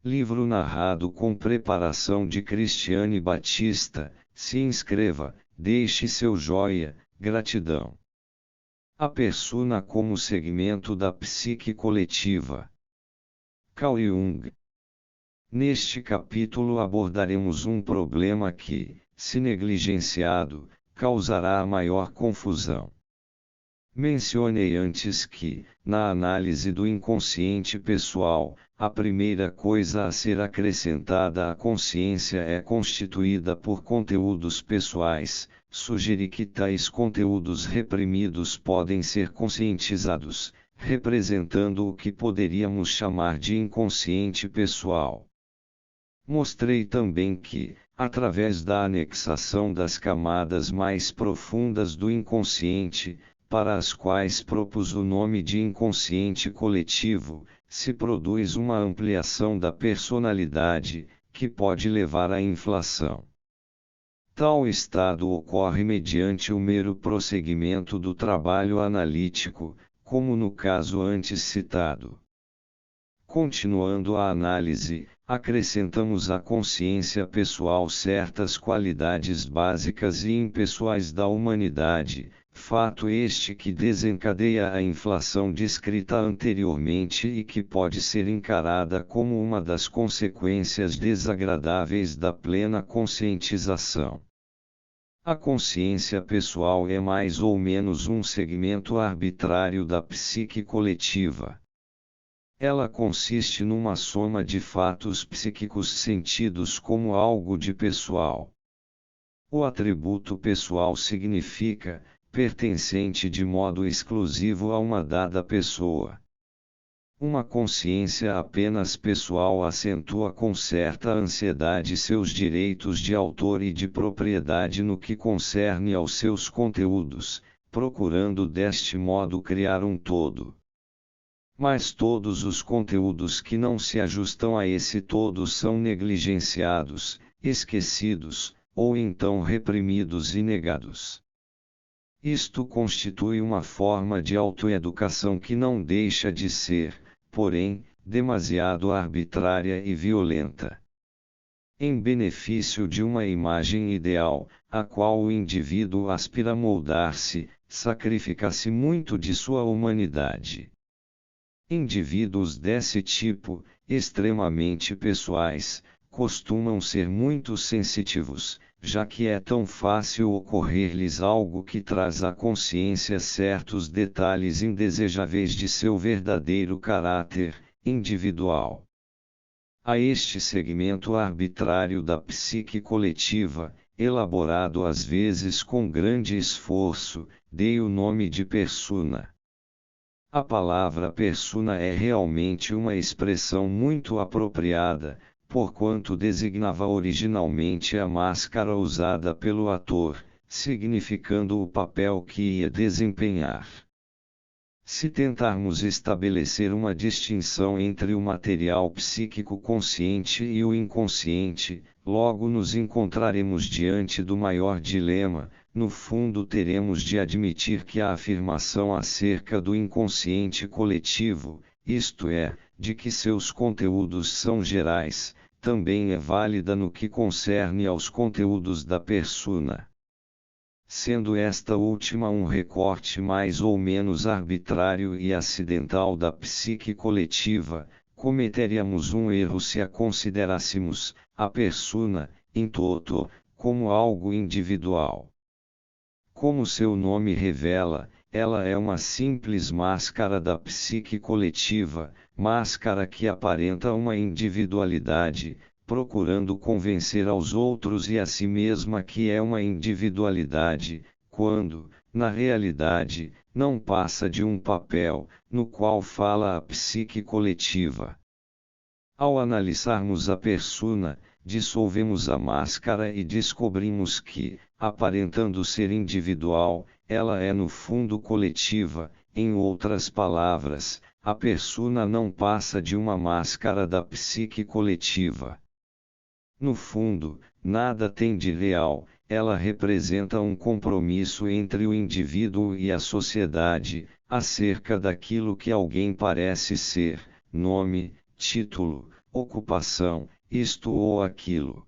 Livro narrado com preparação de Cristiane Batista. Se inscreva, deixe seu joinha, gratidão. A persona como segmento da psique coletiva. Carl Jung. Neste capítulo abordaremos um problema que, se negligenciado, causará a maior confusão. Mencionei antes que, na análise do inconsciente pessoal, a primeira coisa a ser acrescentada à consciência é constituída por conteúdos pessoais. Sugeri que tais conteúdos reprimidos podem ser conscientizados, representando o que poderíamos chamar de inconsciente pessoal. Mostrei também que, através da anexação das camadas mais profundas do inconsciente, para as quais propus o nome de inconsciente coletivo, se produz uma ampliação da personalidade, que pode levar à inflação. Tal estado ocorre mediante o mero prosseguimento do trabalho analítico, como no caso antes citado. Continuando a análise, acrescentamos à consciência pessoal certas qualidades básicas e impessoais da humanidade, fato este que desencadeia a inflação descrita anteriormente e que pode ser encarada como uma das consequências desagradáveis da plena conscientização. A consciência pessoal é mais ou menos um segmento arbitrário da psique coletiva. Ela consiste numa soma de fatos psíquicos sentidos como algo de pessoal. O atributo pessoal significa, pertencente de modo exclusivo a uma dada pessoa. Uma consciência apenas pessoal acentua com certa ansiedade seus direitos de autor e de propriedade no que concerne aos seus conteúdos, procurando deste modo criar um todo. Mas todos os conteúdos que não se ajustam a esse todo são negligenciados, esquecidos, ou então reprimidos e negados. Isto constitui uma forma de autoeducação que não deixa de ser, porém, demasiado arbitrária e violenta. Em benefício de uma imagem ideal, a qual o indivíduo aspira a moldar-se, sacrifica-se muito de sua humanidade. Indivíduos desse tipo, extremamente pessoais, costumam ser muito sensitivos, já que é tão fácil ocorrer-lhes algo que traz à consciência certos detalhes indesejáveis de seu verdadeiro caráter individual. A este segmento arbitrário da psique coletiva, elaborado às vezes com grande esforço, dei o nome de persona. A palavra persona é realmente uma expressão muito apropriada, porquanto designava originalmente a máscara usada pelo ator, significando o papel que ia desempenhar. Se tentarmos estabelecer uma distinção entre o material psíquico consciente e o inconsciente, logo nos encontraremos diante do maior dilema. No fundo, teremos de admitir que a afirmação acerca do inconsciente coletivo, isto é, de que seus conteúdos são gerais, também é válida no que concerne aos conteúdos da persona. Sendo esta última um recorte mais ou menos arbitrário e acidental da psique coletiva, cometeríamos um erro se a considerássemos, a persona, in toto, como algo individual. Como seu nome revela, ela é uma simples máscara da psique coletiva, máscara que aparenta uma individualidade, procurando convencer aos outros e a si mesma que é uma individualidade, quando, na realidade, não passa de um papel, no qual fala a psique coletiva. Ao analisarmos a persona, dissolvemos a máscara e descobrimos que, aparentando ser individual, ela é no fundo coletiva. Em outras palavras, a persona não passa de uma máscara da psique coletiva. No fundo, nada tem de real, ela representa um compromisso entre o indivíduo e a sociedade, acerca daquilo que alguém parece ser, nome, título, ocupação, isto ou aquilo.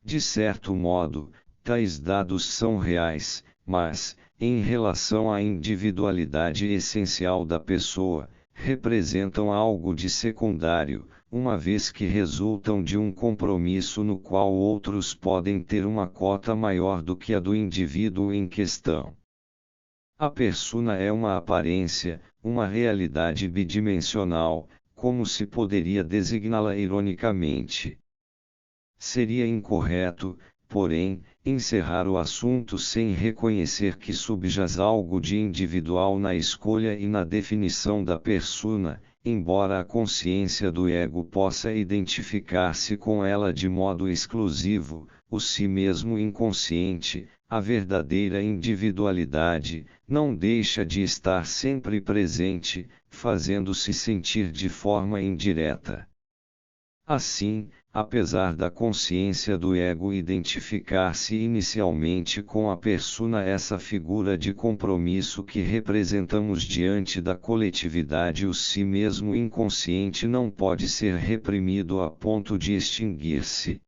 De certo modo, tais dados são reais, mas, em relação à individualidade essencial da pessoa, representam algo de secundário, uma vez que resultam de um compromisso no qual outros podem ter uma cota maior do que a do indivíduo em questão. A persona é uma aparência, uma realidade bidimensional, como se poderia designá-la ironicamente. Seria incorreto, porém, encerrar o assunto sem reconhecer que subjaz algo de individual na escolha e na definição da persona, embora a consciência do ego possa identificar-se com ela de modo exclusivo, o si mesmo inconsciente, a verdadeira individualidade, não deixa de estar sempre presente, fazendo-se sentir de forma indireta. Assim, apesar da consciência do ego identificar-se inicialmente com a persona, essa figura de compromisso que representamos diante da coletividade, o si mesmo inconsciente não pode ser reprimido a ponto de extinguir-se.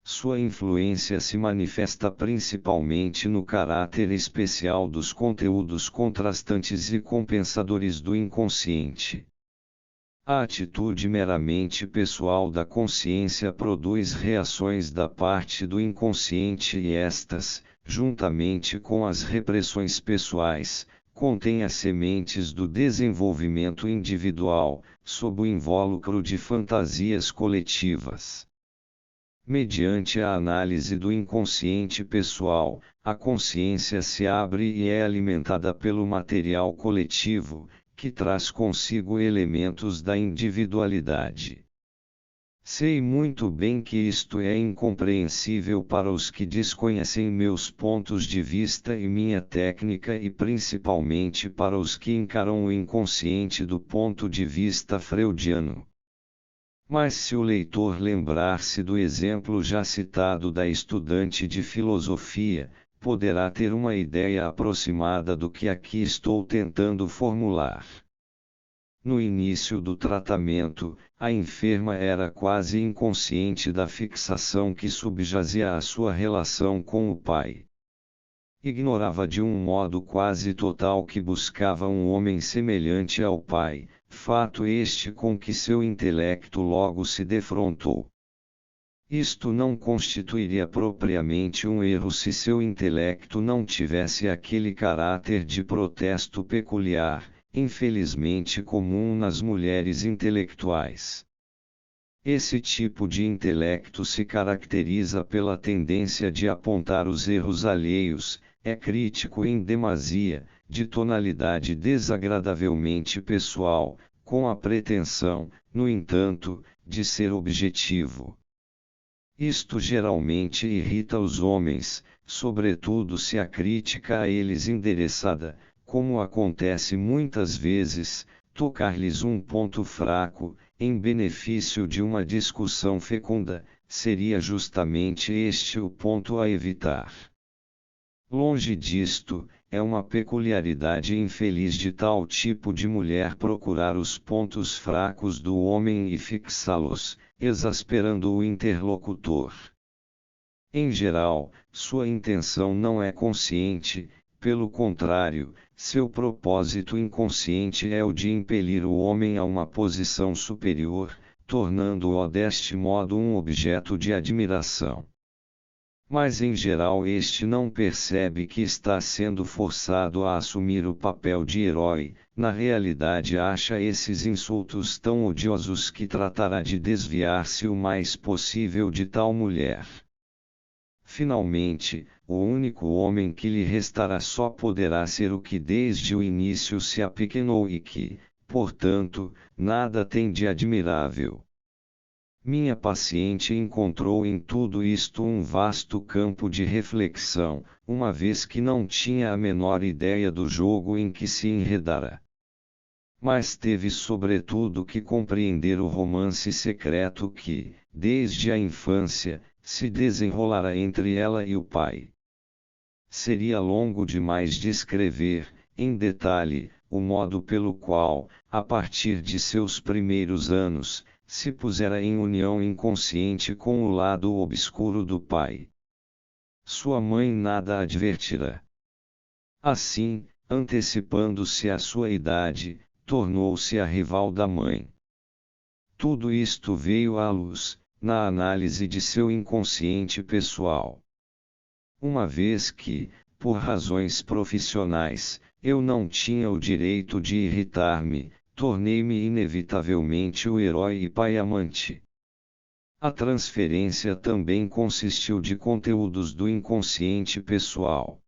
Sua influência se manifesta principalmente no caráter especial dos conteúdos contrastantes e compensadores do inconsciente. A atitude meramente pessoal da consciência produz reações da parte do inconsciente e estas, juntamente com as repressões pessoais, contêm as sementes do desenvolvimento individual, sob o invólucro de fantasias coletivas. Mediante a análise do inconsciente pessoal, a consciência se abre e é alimentada pelo material coletivo, que traz consigo elementos da individualidade. Sei muito bem que isto é incompreensível para os que desconhecem meus pontos de vista e minha técnica e principalmente para os que encaram o inconsciente do ponto de vista freudiano. Mas se o leitor lembrar-se do exemplo já citado da estudante de filosofia, poderá ter uma ideia aproximada do que aqui estou tentando formular. No início do tratamento, a enferma era quase inconsciente da fixação que subjazia à sua relação com o pai. Ignorava de um modo quase total que buscava um homem semelhante ao pai, fato este com que seu intelecto logo se defrontou. Isto não constituiria propriamente um erro se seu intelecto não tivesse aquele caráter de protesto peculiar, infelizmente comum nas mulheres intelectuais. Esse tipo de intelecto se caracteriza pela tendência de apontar os erros alheios, é crítico em demasia, de tonalidade desagradavelmente pessoal, com a pretensão, no entanto, de ser objetivo. Isto geralmente irrita os homens, sobretudo se a crítica a eles endereçada, como acontece muitas vezes, tocar-lhes um ponto fraco, em benefício de uma discussão fecunda, seria justamente este o ponto a evitar. Longe disto, é uma peculiaridade infeliz de tal tipo de mulher procurar os pontos fracos do homem e fixá-los, exasperando o interlocutor. Em geral, sua intenção não é consciente, pelo contrário, seu propósito inconsciente é o de impelir o homem a uma posição superior, tornando-o deste modo um objeto de admiração. Mas em geral este não percebe que está sendo forçado a assumir o papel de herói, na realidade acha esses insultos tão odiosos que tratará de desviar-se o mais possível de tal mulher. Finalmente, o único homem que lhe restará só poderá ser o que desde o início se apequenou e que, portanto, nada tem de admirável. Minha paciente encontrou em tudo isto um vasto campo de reflexão, uma vez que não tinha a menor ideia do jogo em que se enredara. Mas teve sobretudo que compreender o romance secreto que, desde a infância, se desenrolara entre ela e o pai. Seria longo demais descrever, em detalhe, o modo pelo qual, a partir de seus primeiros anos, se pusera em união inconsciente com o lado obscuro do pai. Sua mãe nada advertira. Assim, antecipando-se à sua idade, tornou-se a rival da mãe. Tudo isto veio à luz, na análise de seu inconsciente pessoal. Uma vez que, por razões profissionais, eu não tinha o direito de irritar-me, tornei-me inevitavelmente o herói e pai amante. A transferência também consistiu de conteúdos do inconsciente pessoal.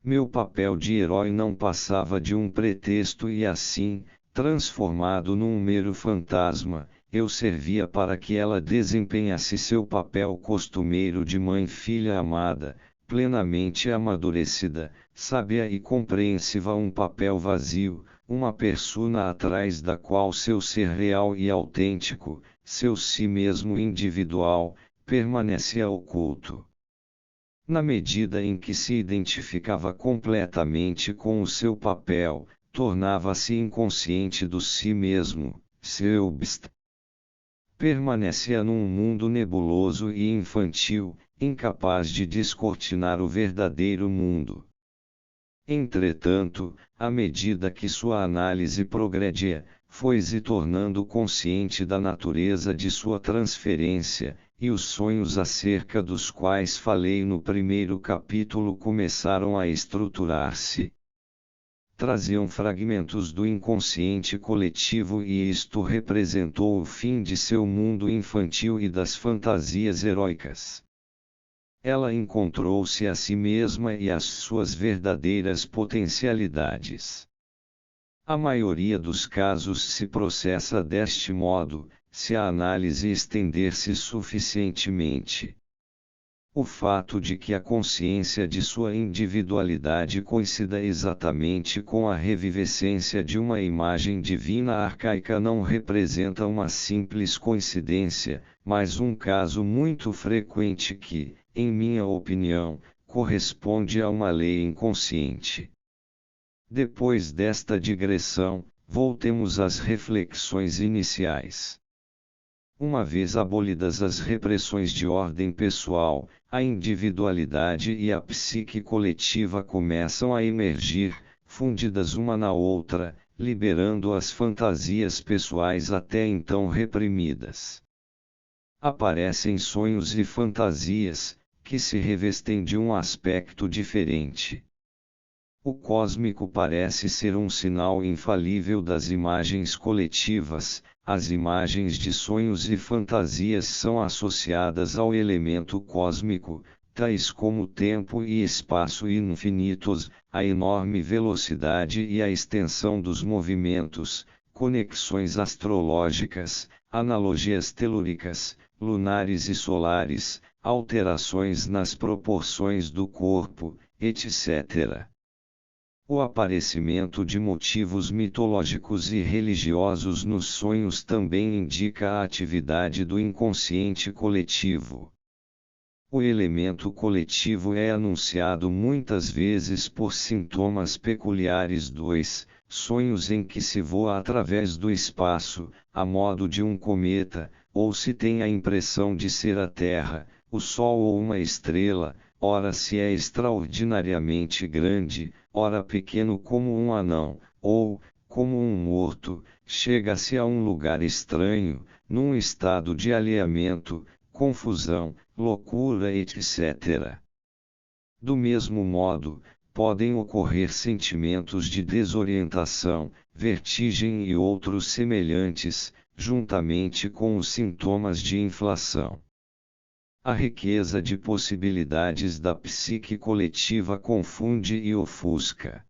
Meu papel de herói não passava de um pretexto e assim, transformado num mero fantasma, eu servia para que ela desempenhasse seu papel costumeiro de mãe-filha amada, plenamente amadurecida, sábia e compreensiva, um papel vazio, uma persona atrás da qual seu ser real e autêntico, seu si mesmo individual, permanecia oculto. Na medida em que se identificava completamente com o seu papel, tornava-se inconsciente do si mesmo, selbst. Permanecia num mundo nebuloso e infantil, incapaz de descortinar o verdadeiro mundo. Entretanto, à medida que sua análise progredia, foi se tornando consciente da natureza de sua transferência, e os sonhos acerca dos quais falei no primeiro capítulo começaram a estruturar-se. Traziam fragmentos do inconsciente coletivo e isto representou o fim de seu mundo infantil e das fantasias heróicas. Ela encontrou-se a si mesma e as suas verdadeiras potencialidades. A maioria dos casos se processa deste modo, se a análise estender-se suficientemente. O fato de que a consciência de sua individualidade coincida exatamente com a revivescência de uma imagem divina arcaica não representa uma simples coincidência, mas um caso muito frequente que, em minha opinião, corresponde a uma lei inconsciente. Depois desta digressão, voltemos às reflexões iniciais. Uma vez abolidas as repressões de ordem pessoal, a individualidade e a psique coletiva começam a emergir, fundidas uma na outra, liberando as fantasias pessoais até então reprimidas. Aparecem sonhos e fantasias, que se revestem de um aspecto diferente. O cósmico parece ser um sinal infalível das imagens coletivas. As imagens de sonhos e fantasias são associadas ao elemento cósmico, tais como tempo e espaço infinitos, a enorme velocidade e a extensão dos movimentos, conexões astrológicas, analogias telúricas, lunares e solares, alterações nas proporções do corpo, etc. O aparecimento de motivos mitológicos e religiosos nos sonhos também indica a atividade do inconsciente coletivo. O elemento coletivo é anunciado muitas vezes por sintomas peculiares dos sonhos em que se voa através do espaço, a modo de um cometa, ou se tem a impressão de ser a Terra, o Sol ou uma estrela, ora se é extraordinariamente grande, ora pequeno como um anão, ou, como um morto, chega-se a um lugar estranho, num estado de alheamento, confusão, loucura, etc. Do mesmo modo, podem ocorrer sentimentos de desorientação, vertigem e outros semelhantes, juntamente com os sintomas de inflação. A riqueza de possibilidades da psique coletiva confunde e ofusca.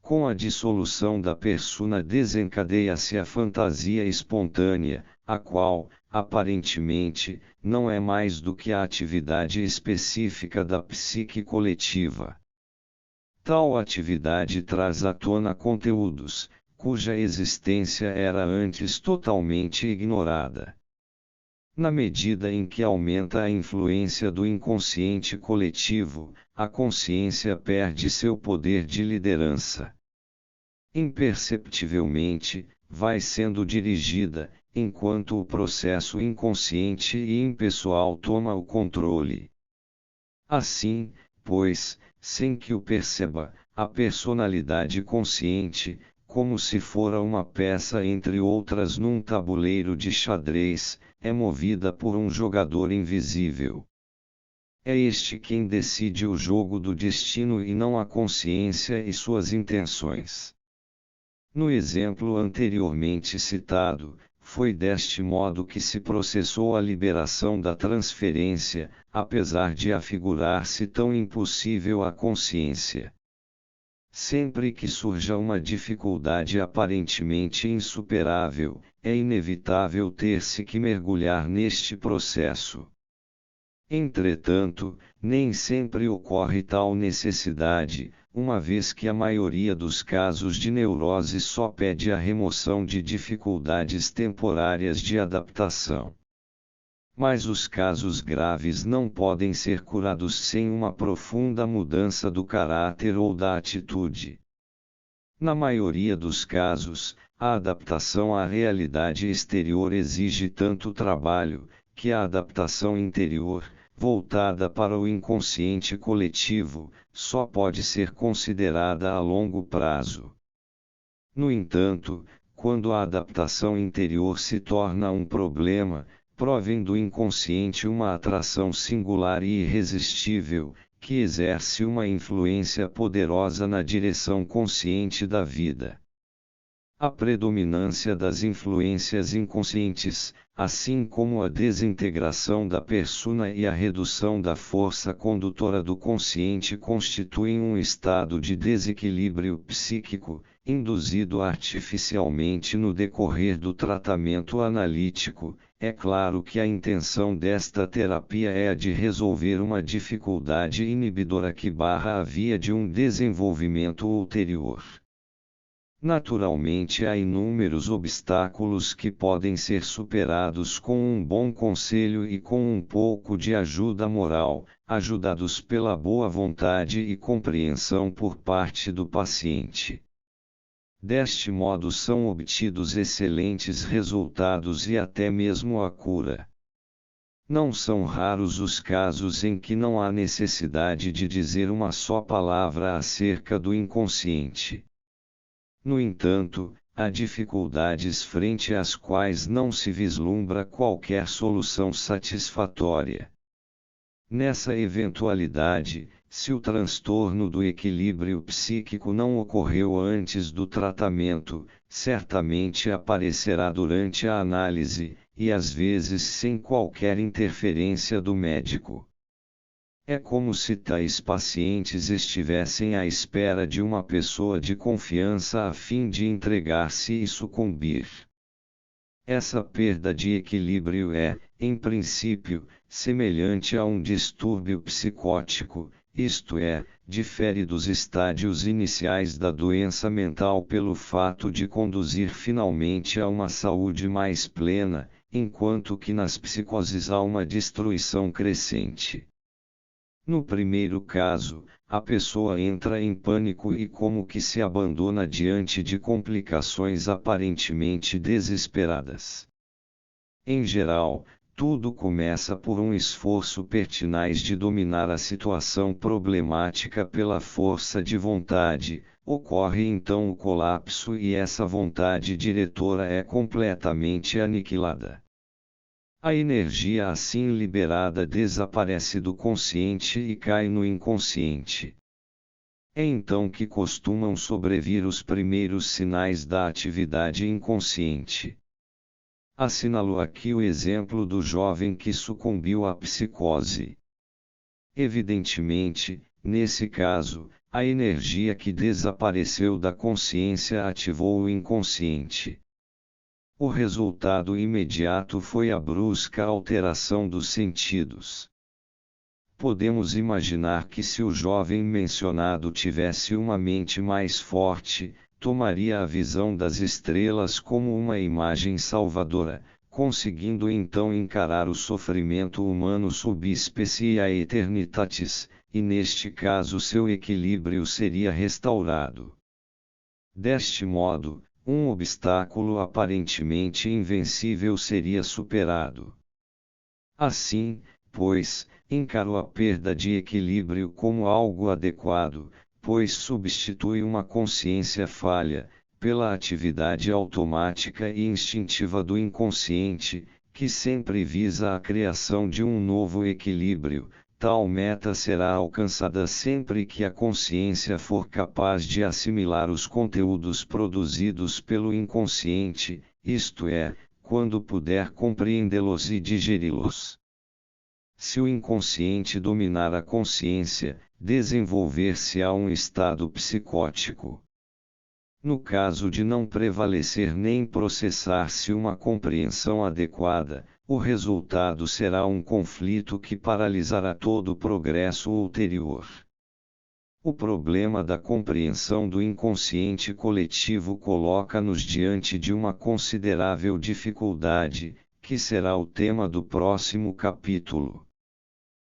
Com a dissolução da persona desencadeia-se a fantasia espontânea, a qual, aparentemente, não é mais do que a atividade específica da psique coletiva. Tal atividade traz à tona conteúdos, cuja existência era antes totalmente ignorada. Na medida em que aumenta a influência do inconsciente coletivo, a consciência perde seu poder de liderança. Imperceptivelmente, vai sendo dirigida, enquanto o processo inconsciente e impessoal toma o controle. Assim, pois, sem que o perceba, a personalidade consciente, como se fora uma peça entre outras num tabuleiro de xadrez, é movida por um jogador invisível. É este quem decide o jogo do destino e não a consciência e suas intenções. No exemplo anteriormente citado, foi deste modo que se processou a liberação da transferência, apesar de afigurar-se tão impossível à consciência. Sempre que surja uma dificuldade aparentemente insuperável, é inevitável ter-se que mergulhar neste processo. Entretanto, nem sempre ocorre tal necessidade, uma vez que a maioria dos casos de neurose só pede a remoção de dificuldades temporárias de adaptação. Mas os casos graves não podem ser curados sem uma profunda mudança do caráter ou da atitude. Na maioria dos casos, a adaptação à realidade exterior exige tanto trabalho, que a adaptação interior, voltada para o inconsciente coletivo, só pode ser considerada a longo prazo. No entanto, quando a adaptação interior se torna um problema, provém do inconsciente uma atração singular e irresistível, que exerce uma influência poderosa na direção consciente da vida. A predominância das influências inconscientes, assim como a desintegração da persona e a redução da força condutora do consciente constituem um estado de desequilíbrio psíquico, induzido artificialmente no decorrer do tratamento analítico. É claro que a intenção desta terapia é a de resolver uma dificuldade inibidora que barra a via de um desenvolvimento ulterior. Naturalmente há inúmeros obstáculos que podem ser superados com um bom conselho e com um pouco de ajuda moral, ajudados pela boa vontade e compreensão por parte do paciente. Deste modo são obtidos excelentes resultados e até mesmo a cura. Não são raros os casos em que não há necessidade de dizer uma só palavra acerca do inconsciente. No entanto, há dificuldades frente às quais não se vislumbra qualquer solução satisfatória. Nessa eventualidade, se o transtorno do equilíbrio psíquico não ocorreu antes do tratamento, certamente aparecerá durante a análise, e às vezes sem qualquer interferência do médico. É como se tais pacientes estivessem à espera de uma pessoa de confiança a fim de entregar-se e sucumbir. Essa perda de equilíbrio é, em princípio, semelhante a um distúrbio psicótico, isto é, difere dos estádios iniciais da doença mental pelo fato de conduzir finalmente a uma saúde mais plena, enquanto que nas psicoses há uma destruição crescente. No primeiro caso, a pessoa entra em pânico e como que se abandona diante de complicações aparentemente desesperadas. Em geral, tudo começa por um esforço pertinaz de dominar a situação problemática pela força de vontade, ocorre então o colapso e essa vontade diretora é completamente aniquilada. A energia assim liberada desaparece do consciente e cai no inconsciente. É então que costumam sobrevir os primeiros sinais da atividade inconsciente. Assinalo aqui o exemplo do jovem que sucumbiu à psicose. Evidentemente, nesse caso, a energia que desapareceu da consciência ativou o inconsciente. O resultado imediato foi a brusca alteração dos sentidos. Podemos imaginar que se o jovem mencionado tivesse uma mente mais forte, tomaria a visão das estrelas como uma imagem salvadora, conseguindo então encarar o sofrimento humano sub specie aeternitatis, e neste caso seu equilíbrio seria restaurado. Deste modo, um obstáculo aparentemente invencível seria superado. Assim, pois, encaro a perda de equilíbrio como algo adequado, pois substitui uma consciência falha, pela atividade automática e instintiva do inconsciente, que sempre visa a criação de um novo equilíbrio. Tal meta será alcançada sempre que a consciência for capaz de assimilar os conteúdos produzidos pelo inconsciente, isto é, quando puder compreendê-los e digeri-los. Se o inconsciente dominar a consciência, desenvolver-se-á um estado psicótico. No caso de não prevalecer nem processar-se uma compreensão adequada, o resultado será um conflito que paralisará todo o progresso ulterior. O problema da compreensão do inconsciente coletivo coloca-nos diante de uma considerável dificuldade, que será o tema do próximo capítulo.